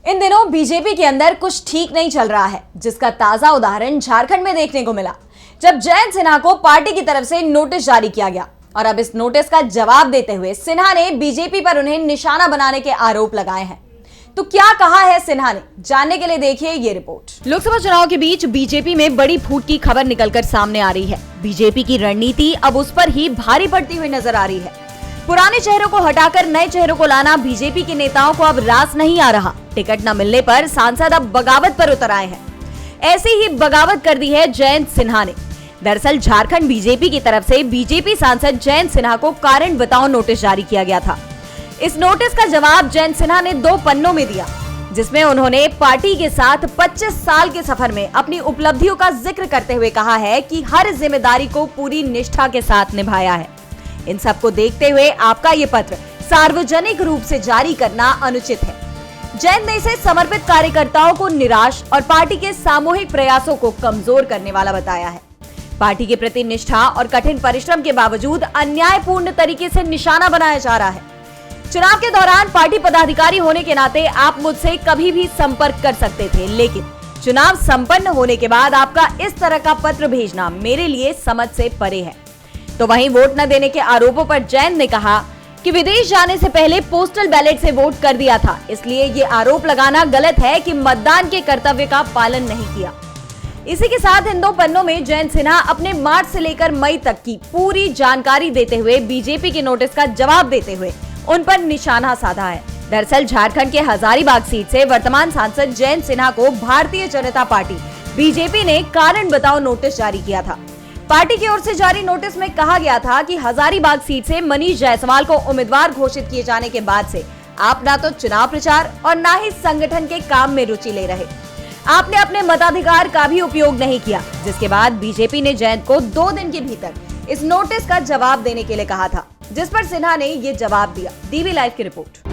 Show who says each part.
Speaker 1: इन दिनों बीजेपी के अंदर कुछ ठीक नहीं चल रहा है, जिसका ताजा उदाहरण झारखंड में देखने को मिला, जब जयंत सिन्हा को पार्टी की तरफ से नोटिस जारी किया गया। और अब इस नोटिस का जवाब देते हुए सिन्हा ने बीजेपी पर उन्हें निशाना बनाने के आरोप लगाए हैं। तो क्या कहा है सिन्हा ने, जानने के लिए देखिए ये रिपोर्ट। लोकसभा चुनाव के बीच बीजेपी में बड़ी फूट की खबर निकलकर सामने आ रही है। बीजेपी की रणनीति अब उस पर ही भारी पड़ती हुई नजर आ रही है। पुराने चेहरों को हटाकर नए चेहरों को लाना बीजेपी के नेताओं को अब रास नहीं आ रहा। टिकट न मिलने पर सांसद अब बगावत पर उतर आए हैं। ऐसी ही बगावत कर दी है जयंत सिन्हा ने। दरअसल झारखंड बीजेपी की तरफ से बीजेपी सांसद जयंत सिन्हा को कारण बताओ नोटिस जारी किया गया था। इस नोटिस का जवाब जयंत सिन्हा ने 2 पन्नों में दिया, जिसमें उन्होंने पार्टी के साथ 25 साल के सफर में अपनी उपलब्धियों का जिक्र करते हुए कहा है कि हर जिम्मेदारी को पूरी निष्ठा के साथ निभाया है। इन सबको देखते हुए आपका ये पत्र सार्वजनिक रूप से जारी करना अनुचित है। जयंत ने इसे समर्पित कार्यकर्ताओं को निराश और पार्टी के सामूहिक प्रयासों को कमजोर करने वाला बताया है। पार्टी के प्रति निष्ठा और कठिन परिश्रम के बावजूद अन्यायपूर्ण तरीके से निशाना बनाया जा रहा है। चुनाव के दौरान पार्टी पदाधिकारी होने के नाते आप मुझसे कभी भी संपर्क कर सकते थे, लेकिन चुनाव संपन्न होने के बाद आपका इस तरह का पत्र भेजना मेरे लिए समझ से परे है। तो वहीं वोट न देने के आरोपों पर जयंत ने कहा कि विदेश जाने से पहले पोस्टल बैलेट से वोट कर दिया था, इसलिए ये आरोप लगाना गलत है कि मतदान के कर्तव्य का पालन नहीं किया। इसी के साथ इन 2 पन्नों में जयंत सिन्हा अपने मार्च से लेकर मई तक की पूरी जानकारी देते हुए बीजेपी के नोटिस का जवाब देते हुए उन पर निशाना साधा है। दरअसल झारखंड के हजारीबाग सीट से वर्तमान सांसद जयंत सिन्हा को भारतीय जनता पार्टी बीजेपी ने कारण बताओ नोटिस जारी किया था। पार्टी की ओर से जारी नोटिस में कहा गया था कि हजारीबाग सीट से मनीष जायसवाल को उम्मीदवार घोषित किए जाने के बाद से आप ना तो चुनाव प्रचार और ना ही संगठन के काम में रुचि ले रहे। आपने अपने मताधिकार का भी उपयोग नहीं किया, जिसके बाद बीजेपी ने जयंत को 2 दिन के भीतर इस नोटिस का जवाब देने के लिए कहा था, जिस पर सिन्हा ने ये जवाब दिया। डीवी लाइव की रिपोर्ट।